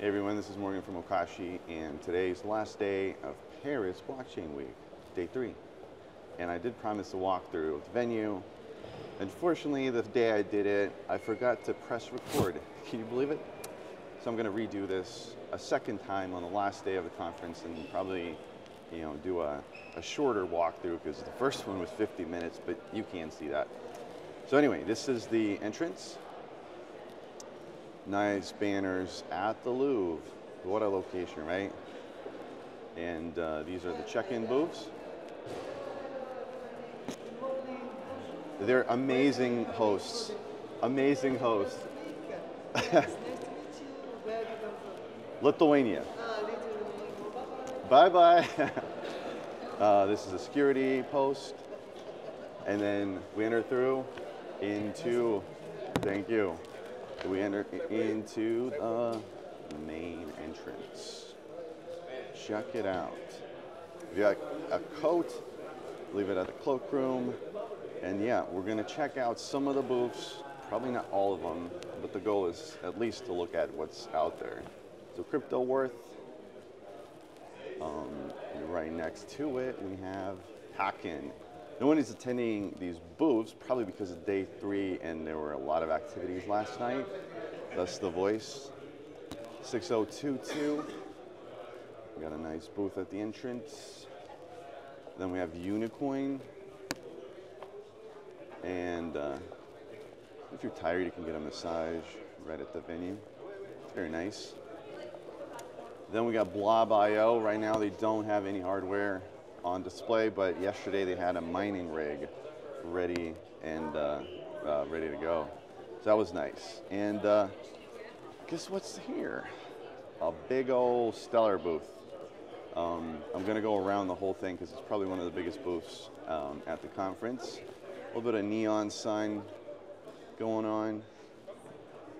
Hey everyone, this is Morgan from Okashi, and today's the last day of Paris Blockchain Week, day 3. And I did promise to walk through the venue. Unfortunately, the day I did it, I forgot to press record. Can you believe it? So I'm going to redo this a second time on the last day of the conference and probably, do a shorter walkthrough because the first one was 50 minutes, but you can't see that. So anyway, this is the entrance. Nice banners at the Louvre. What a location, right? And these are the check-in booths. They're amazing hosts. Amazing hosts. Nice to meet you. Where do you come from? Lithuania. Lithuania. Bye-bye. This is a security post. And then we enter through into, thank you. We enter into the main entrance. Check it out. If you got a coat, leave it at the cloakroom. And yeah, we're gonna check out some of the booths, probably not all of them, but the goal is at least to look at what's out there. So Crypto Worth, right next to it, we have Hacken. No one is attending these booths, probably because of day 3 and there were a lot of activities last night. That's the voice. 6022. We got a nice booth at the entrance. Then we have Unicoin. And if you're tired, you can get a massage right at the venue. It's very nice. Then we got Blob.io. Right now they don't have any hardware on display, but yesterday they had a mining rig ready and ready to go. So that was nice. And guess what's here? A big old Stellar booth. I'm gonna go around the whole thing because it's probably one of the biggest booths at the conference. A little bit of neon sign going on.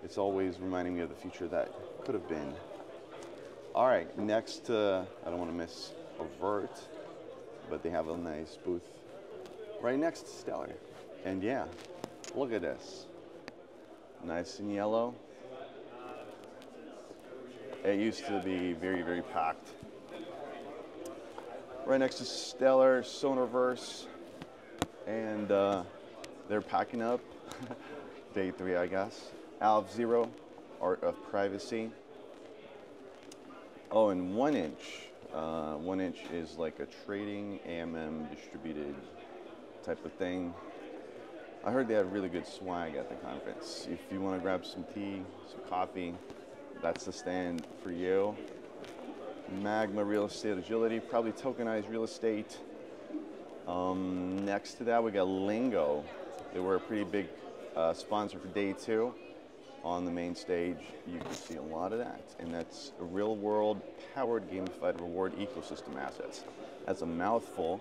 It's always reminding me of the future that could have been. All right, next, I don't want to miss Avert, but they have a nice booth right next to Stellar. And yeah, look at this. Nice and yellow. It used to be very, very packed. Right next to Stellar, Sonarverse, and they're packing up. Day 3, I guess. Alpha Zero, Art of Privacy. Oh, and 1inch. 1inch is like a trading AMM distributed type of thing. I heard they have really good swag at the conference. If you want to grab some tea, some coffee, that's the stand for you. Magma Real Estate Agility, probably tokenized real estate. Next to that, we got Lingo. They were a pretty big sponsor for day 2 on the main stage. You can see a lot of that, and that's a real-world powered gamified reward ecosystem assets. That's a mouthful.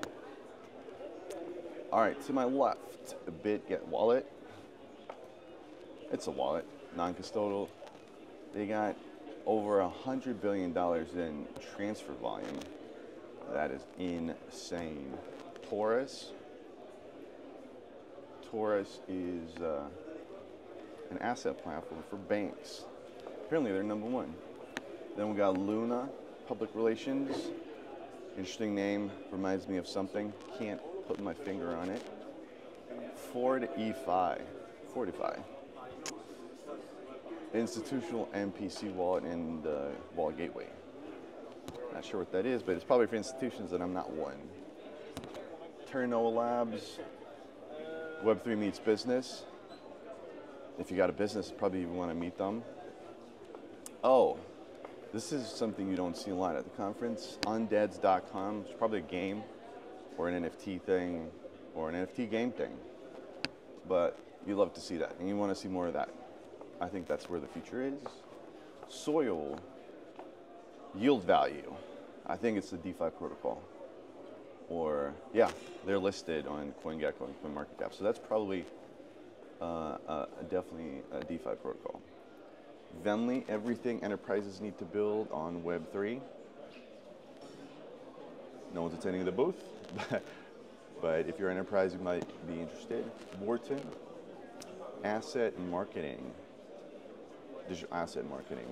All right, to my left, the BitGet wallet. It's a wallet, non-custodial. They got over $100 billion in transfer volume. That is insane. Taurus. Taurus is an asset platform for banks. Apparently they're number 1. Then we got Luna, public relations. Interesting name, reminds me of something. Can't put my finger on it. Fortify. Institutional MPC wallet and wallet gateway. Not sure what that is, but it's probably for institutions and I'm not one. Turno Labs, Web3 meets business. If you got a business, probably you want to meet them. Oh, this is something you don't see a lot at the conference. Undeads.com. It's probably a game or an NFT thing or an NFT game thing. But you love to see that and you want to see more of that. I think that's where the future is. Soil, yield value. I think it's the DeFi protocol. Or, yeah, they're listed on CoinGecko and CoinMarketCap. So that's probably definitely a DeFi protocol. Venly, everything enterprises need to build on Web3. No one's attending the booth, but if you're an enterprise, you might be interested. Wharton, asset marketing. Digital asset marketing.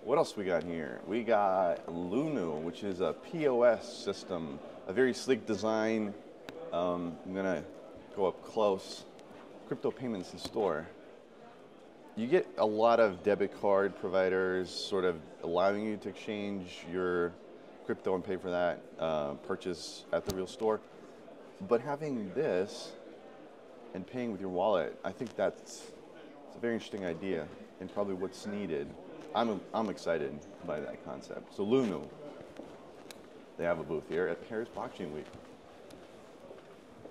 What else we got here? We got Lunu, which is a POS system, a very sleek design. I'm gonna go up close. Crypto payments in store. You get a lot of debit card providers sort of allowing you to exchange your crypto and pay for that purchase at the real store. But having this and paying with your wallet, I think it's a very interesting idea and probably what's needed. I'm excited by that concept. So Lunu, they have a booth here at Paris Blockchain Week.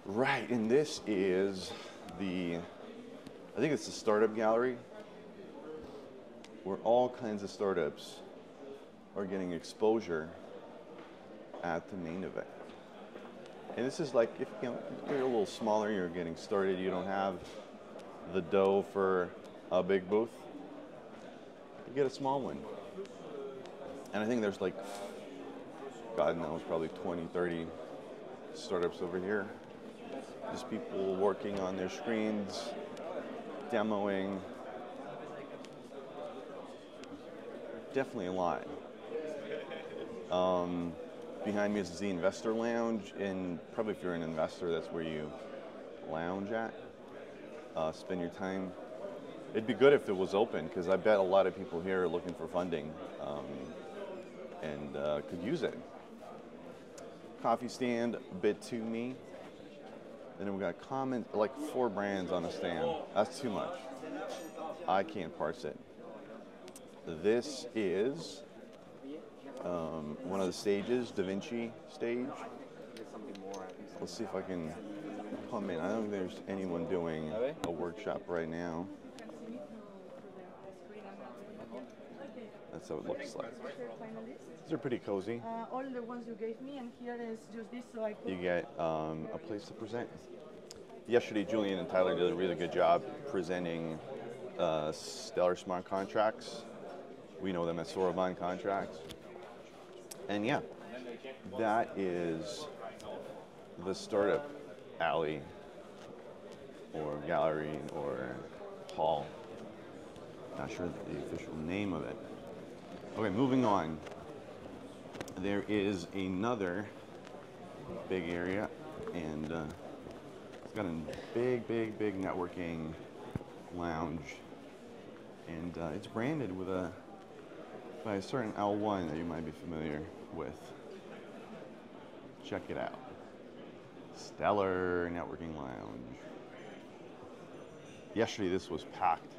Right, and this is I think it's the startup gallery where all kinds of startups are getting exposure at the main event. And this is like, if you're a little smaller, you're getting started, you don't have the dough for a big booth, you get a small one. And I think there's like, God knows, probably 20, 30 startups over here. Just people working on their screens, demoing. Definitely a lot. Behind me is the Investor Lounge, and probably if you're an investor, that's where you lounge at, spend your time. It'd be good if it was open, because I bet a lot of people here are looking for funding and could use it. Coffee stand, Bit2Me. And then we got like 4 brands on a stand. That's too much. I can't parse it. This is one of the stages, Da Vinci stage. Let's see if I can come in. I don't think there's anyone doing a workshop right now. That's how it looks like. These are pretty cozy. All the ones you gave me, and here is just this, so I could... You get a place to present. Yesterday, Julian and Tyler did a really good job presenting Stellar Smart Contracts. We know them as Soroban contracts. And yeah, that is the startup alley or gallery or hall. Not sure the official name of it. Okay, moving on. There is another big area, and it's got a big networking lounge, and it's branded with by a certain L1 that you might be familiar with. Check it out. Stellar Networking Lounge. Yesterday this was packed.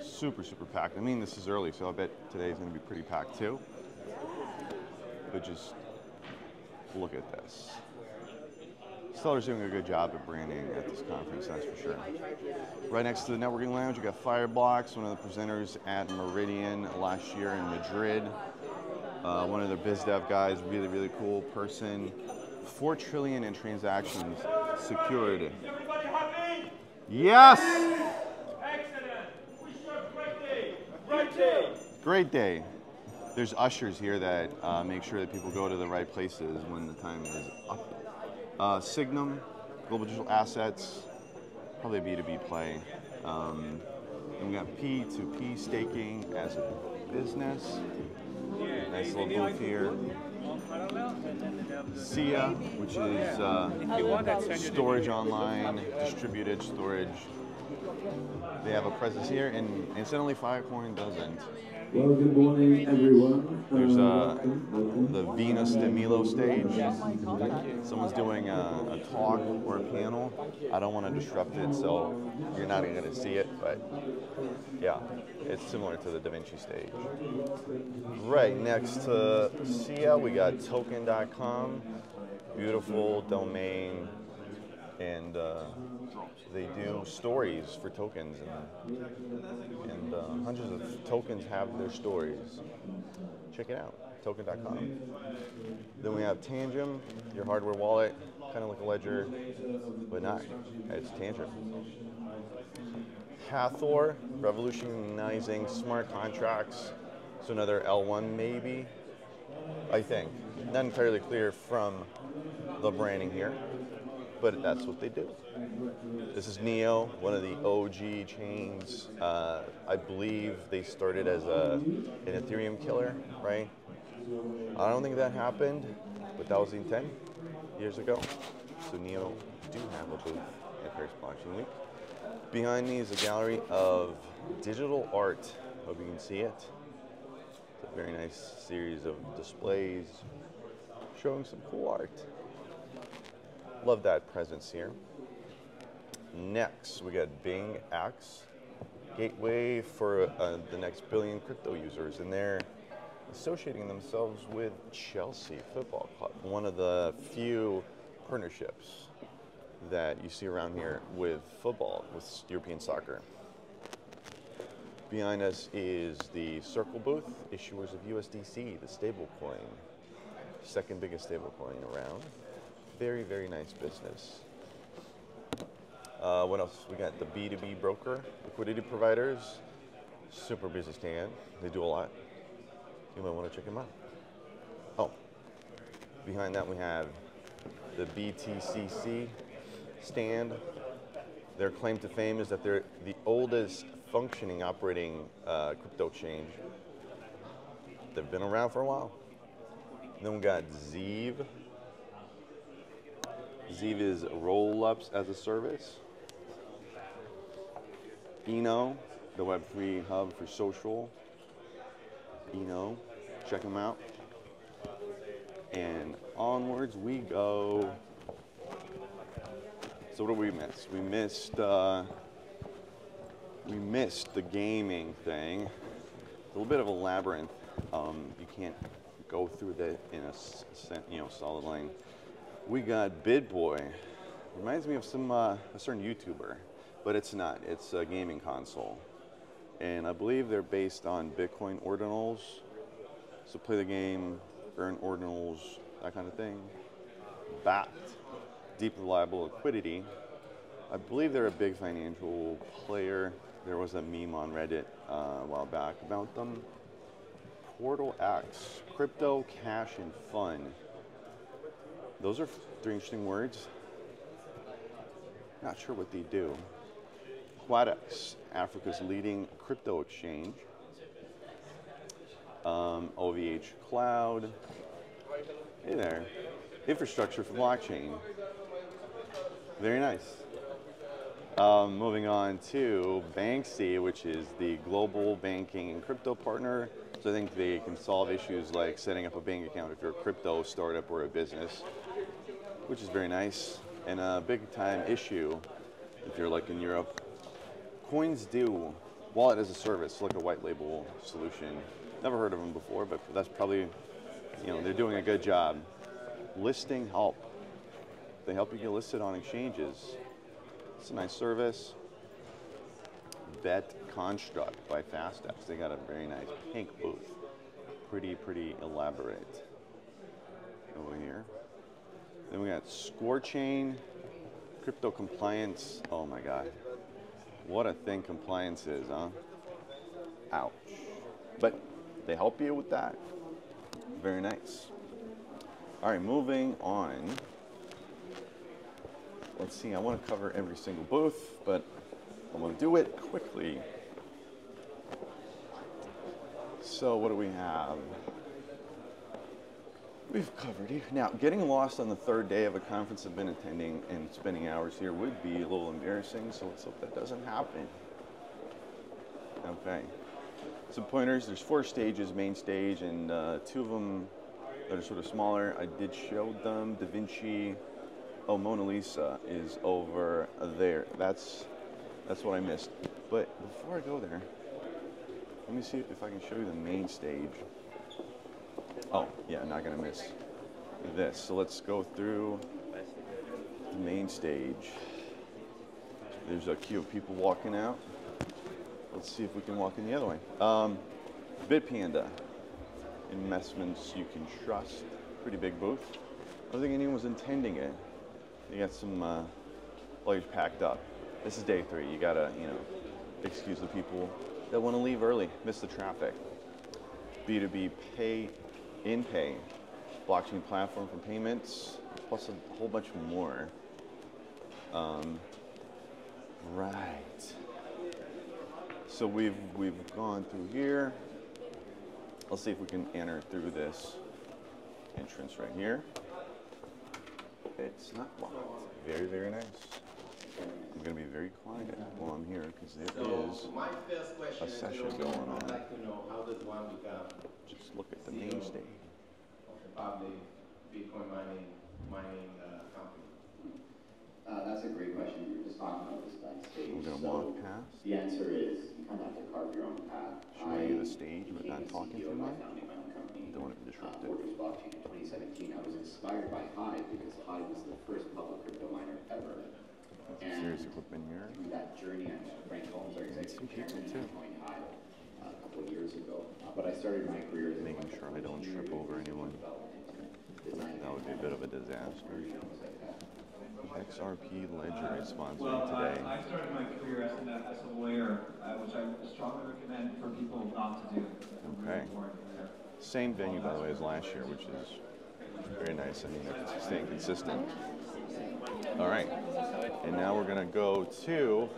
Super packed. I mean, this is early, so I bet today's going to be pretty packed too. But just look at this. Stellar's doing a good job of branding at this conference, that's for sure. Right next to the networking lounge, you got Fireblocks, one of the presenters at Meridian last year in Madrid. One of the biz dev guys, really cool person. 4 trillion in transactions secured. Yes! Excellent. Wish you a great day. Great day. Great day. There's ushers here that make sure that people go to the right places when the time is up. Signum, Global Digital Assets, probably a B2B play. And we got P2P staking as a business. Nice little booth here. SIA, which is storage online, distributed storage. They have a presence here, and incidentally, Filecoin doesn't. Well, good morning, everyone. There's the Venus de Milo stage. Someone's doing a talk or a panel. I don't want to disrupt it, so you're not going to see it, but yeah, it's similar to the Da Vinci stage. Right next to SIA, we got Token.com, beautiful domain, and they do stories for tokens, and hundreds of tokens have their stories. Check it out, Token.com. Then we have Tangem, your hardware wallet, kind of like a ledger, but not. It's Tangem. Hathor, revolutionizing smart contracts. So another L1 maybe, I think. Not entirely clear from the branding here. but that's what they do. This is Neo, one of the OG chains. I believe they started as an Ethereum killer, right? I don't think that happened, but that was the intent years ago. So Neo do have a booth at Paris Blockchain Week. Behind me is a gallery of digital art. Hope you can see it. It's a very nice series of displays showing some cool art. Love that presence here. Next, we got Bing X, gateway for the next billion crypto users, and they're associating themselves with Chelsea Football Club, one of the few partnerships that you see around here with football, with European soccer. Behind us is the Circle booth, issuers of USDC, the stable coin, second biggest stable coin around. Very, very nice business. What else? We got the B2B broker, liquidity providers, super busy stand. They do a lot. You might want to check them out. Oh, behind that we have the BTCC stand. Their claim to fame is that they're the oldest functioning operating crypto exchange. They've been around for a while. And then we got Zeev. Zeev is roll-ups as a service. Eno, the Web3 hub for social. Eno, check them out. And onwards we go. So what did we miss? We missed the gaming thing. It's a little bit of a labyrinth. You can't go through that in a solid line. We got BitBoy. Reminds me of a certain YouTuber, but it's not. It's a gaming console, and I believe they're based on Bitcoin ordinals. So play the game, earn ordinals, that kind of thing. Backed, deep reliable liquidity. I believe they're a big financial player. There was a meme on Reddit a while back about them. Portal X, crypto, cash, and fun. Those are three interesting words. Not sure what they do. Quadex, Africa's leading crypto exchange. OVH Cloud. Hey there. Infrastructure for blockchain. Very nice. Moving on to Banksy, which is the global banking and crypto partner. So I think they can solve issues like setting up a bank account if you're a crypto startup or a business, which is very nice. And a big time issue if you're like in Europe. CoinsDo, wallet as a service, like a white label solution. Never heard of them before, but that's probably, they're doing a good job. Listing help. They help you get listed on exchanges. It's a nice service. Bet Construct by FastX. They got a very nice pink booth. Pretty elaborate over here. Then we got ScoreChain, crypto compliance. Oh my God. What a thing compliance is, huh? Ouch. But they help you with that. Very nice. All right, moving on. Let's see, I want to cover every single booth, but I want to do it quickly. So what do we have? We've covered it. Now, getting lost on the third day of a conference I've been attending and spending hours here would be a little embarrassing, so let's hope that doesn't happen. Okay. Some pointers, there's 4 stages, main stage, and 2 of them that are sort of smaller. I did show them. Da Vinci, Mona Lisa is over there. That's what I missed. But before I go there, let me see if I can show you the main stage. Oh, yeah, not gonna miss this. So let's go through the main stage. There's a queue of people walking out. Let's see if we can walk in the other way. Bitpanda, investments you can trust. Pretty big booth. I don't think anyone was intending it. You got some luggage packed up. This is day 3. You gotta, excuse the people that want to leave early, miss the traffic. B2B pay, in-pay, blockchain platform for payments, plus a whole bunch more. Right. So we've gone through here. Let's see if we can enter through this entrance right here. It's not locked. Very, very nice. I'm going to be very quiet while I'm here because there is my first question a session going on. I'd like to know, how does one become Just look at the main stage. of a public Bitcoin mining company? That's a great question. You were just talking about this backstage. We're going to So walk past. the answer is you kind of have to carve your own path. Showing you the stage, but became not talking CEO too by much. founding my own company. Don't want to be disruptive. Borders Blockchain in 2017. I was inspired by Hive because Hive was the first public crypto miner ever. And Serious equipment here. through that journey, I met Frank Holmes, our executive chairman, and I joined Hive a couple of years ago. But I started my career as Making sure I don't trip over anyone. That would be a bit of a disaster. XRP Ledger is sponsoring today. I started my career as a lawyer, which I strongly recommend for people not to do. Okay. Same venue, by the way, as last year, which is very nice. I mean, they're staying consistent. All right. And now we're going to go to,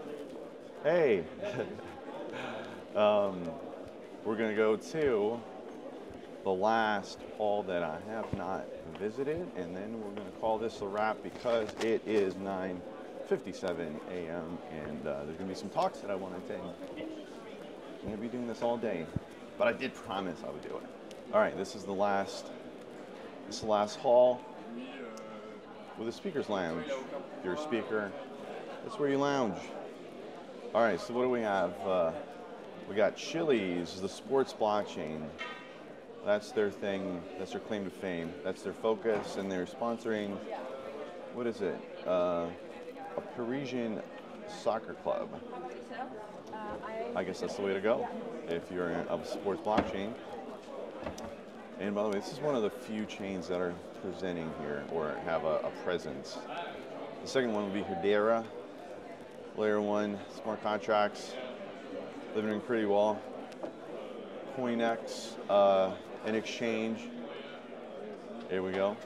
hey, we're going to go to the last hall that I have not visited, and then we're going to call this a wrap because it is 9:57 a.m. and there's going to be some talks that I want to attend. I'm going to be doing this all day, but I did promise I would do it. All right, this is the last hall with a speaker's lounge. If you're a speaker, that's where you lounge. All right, so what do we have? We got Chili's, the sports blockchain. That's their thing. That's their claim to fame. That's their focus, and they're sponsoring, what is it? A Parisian soccer club. I guess that's the way to go if you're a sports blockchain. And by the way, this is one of the few chains that are presenting here or have a presence. The second one would be Hedera, Layer 1, smart contracts, living in pretty well. CoinEx, an exchange. Here we go.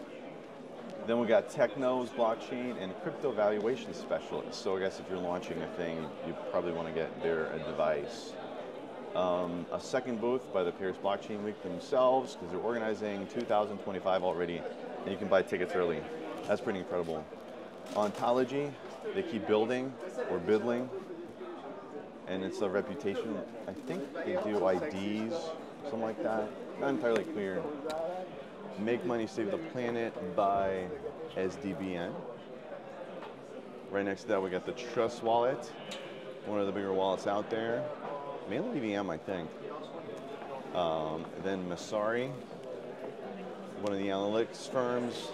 Then we got Technos blockchain and crypto valuation specialist. So I guess if you're launching a thing, you probably want to get their device. A second booth by the Paris Blockchain Week themselves because they're organizing 2025 already, and you can buy tickets early. That's pretty incredible. Ontology, they keep building or biddling, and it's a reputation. I think they do IDs, something like that. Not entirely clear. Make Money Save the Planet by SDBN. Right next to that, we got the Trust Wallet, one of the bigger wallets out there. Mainly EVM, I think. Then Masari, one of the analytics firms.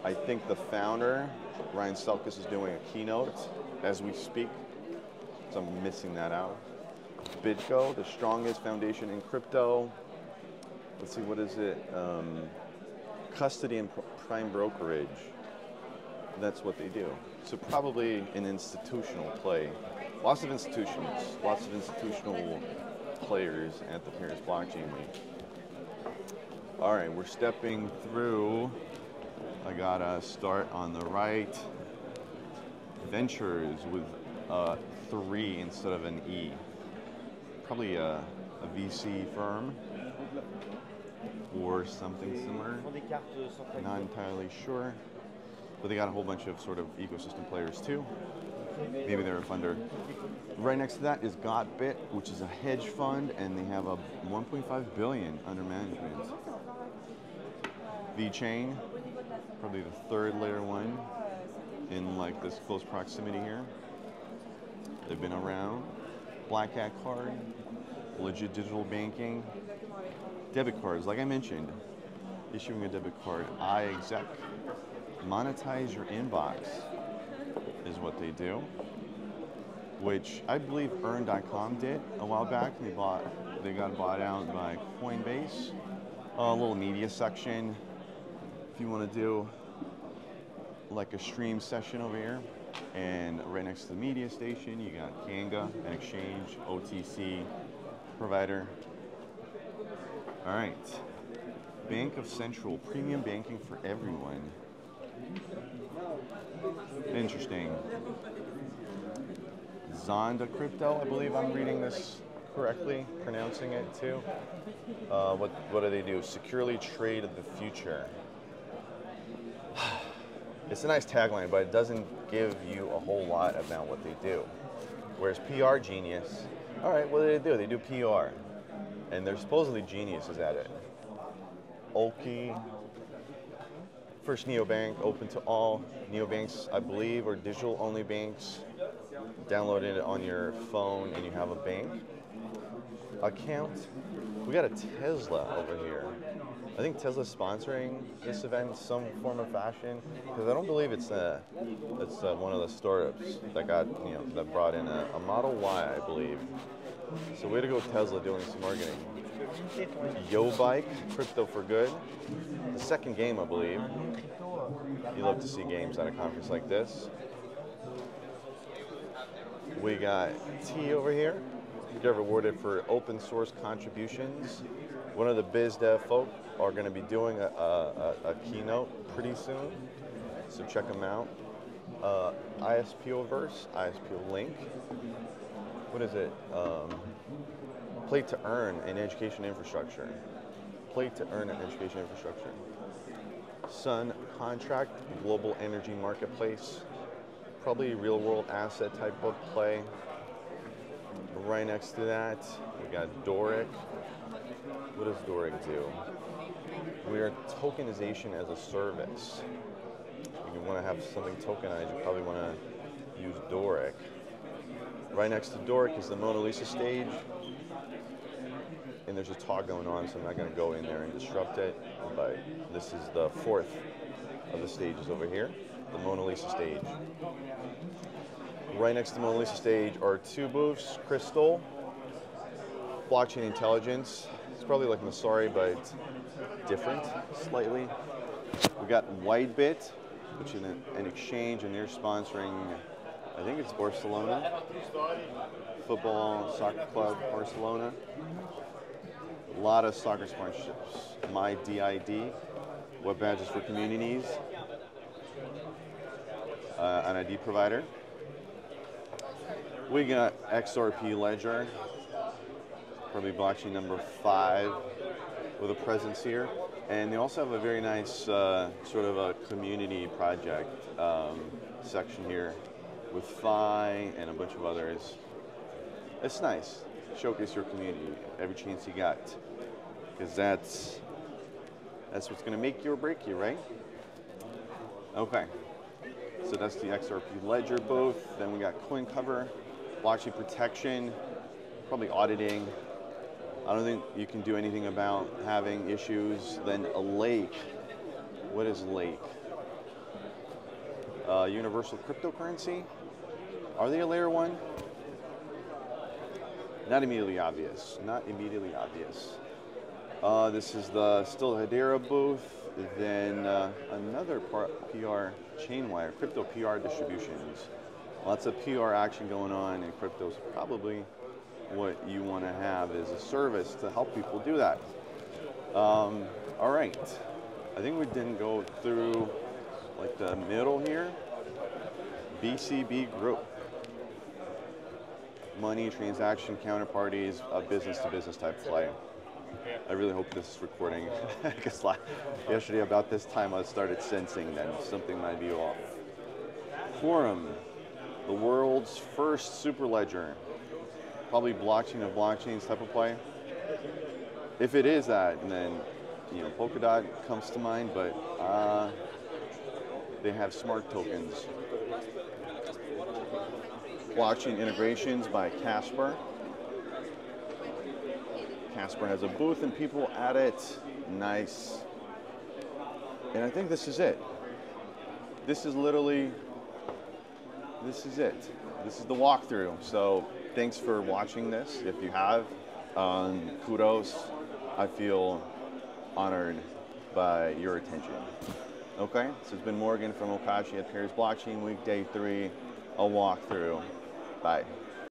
I think the founder, Ryan Selkis, is doing a keynote as we speak. So I'm missing that out. BitGo, the strongest foundation in crypto. Let's see, what is it? Custody and prime brokerage. That's what they do. So probably an institutional play. Lots of institutions, lots of institutional players at the Paris Blockchain Week. All right, we're stepping through. I got a start on the right. Ventures with 3 instead of an E. Probably a VC firm or something similar. Not entirely sure. But they got a whole bunch of sort of ecosystem players too. Maybe they're a funder. Right next to that is GotBit, which is a hedge fund, and they have a 1.5 billion under management. VeChain, probably the third layer one in like this close proximity here. They've been around. Black Hat Card, legit digital banking, debit cards, like I mentioned, issuing a debit card. iExec, monetize your inbox is what they do, which I believe Earn.com did a while back. They got bought out by Coinbase. A little media section. If you want to do like a stream session over here, and right next to the media station, you got Kanga, an exchange, OTC provider. All right, Bank of Central, premium banking for everyone. Interesting. Zonda Crypto, I believe I'm reading this correctly, pronouncing it too. What do they do? Securely trade the future. It's a nice tagline, but it doesn't give you a whole lot about what they do. Whereas PR Genius, all right, what do they do? They do PR, and they're supposedly geniuses at it. Oki, first neobank open to all. Neobanks, I believe, are digital-only banks. Download it on your phone, and you have a bank account. We got a Tesla over here. I think Tesla's sponsoring this event in some form or fashion, because I don't believe it's one of the startups that got, that brought in a Model Y, I believe. So way to go, Tesla, doing some marketing. Yo Bike, Crypto for Good. The second game, I believe. You love to see games at a conference like this. We got T over here. Get rewarded for open source contributions. One of the biz dev folk are going to be doing a keynote pretty soon, so check them out. ISPOverse, ISPO Link. What is it? Play to earn in education infrastructure. Play to earn in education infrastructure. Sun Contract, global energy marketplace. Probably real world asset type of play. Right next to that, we got Doric. What does Doric do? We are tokenization as a service. If you want to have something tokenized, you probably want to use Doric. Right next to Doric is the Mona Lisa stage. And there's a talk going on, so I'm not going to go in there and disrupt it. But this is the fourth of the stages over here, the Mona Lisa stage. Right next to the Mona Lisa stage are two booths, Crystal, Blockchain Intelligence. It's probably like Masari, but different slightly. We got Whitebit, which is an exchange, and they're sponsoring, I think it's Barcelona, football, soccer club, Barcelona. A lot of soccer sponsorships. My DID, Web Badges for Communities, an ID provider. We got XRP Ledger, probably blockchain number 5 with a presence here. And they also have a very nice sort of a community project section here with Phi and a bunch of others. It's nice. Showcase your community every chance you got, because that's what's going to make you or break you, right? Okay, so that's the XRP Ledger booth. Then we got CoinCover, blockchain protection, probably auditing. I don't think you can do anything about having issues. Then a Lake. What is Lake? Universal cryptocurrency. Are they a layer 1? Not immediately obvious. Not immediately obvious. This is the still Hedera booth. Then another PR Chainwire, crypto PR distributions. Lots of PR action going on in crypto. So probably what you want to have is a service to help people do that. All right. I think we didn't go through like the middle here. BCB Group. Money, transaction, counterparties, a business-to-business type play. I really hope this is recording, because yesterday about this time I started sensing that something might be off. Forum, the world's first super ledger. Probably blockchain of blockchains type of play. If it is that, then Polkadot comes to mind, but they have smart tokens. Blockchain integrations by Casper. Casper has a booth and people at it. Nice. And I think this is it. This is literally, this is it. This is the walkthrough. So thanks for watching this. If you have, kudos. I feel honored by your attention. Okay, so it's been Morgan from Okashi at Paris Blockchain Week, Day 3, a walkthrough. Bye.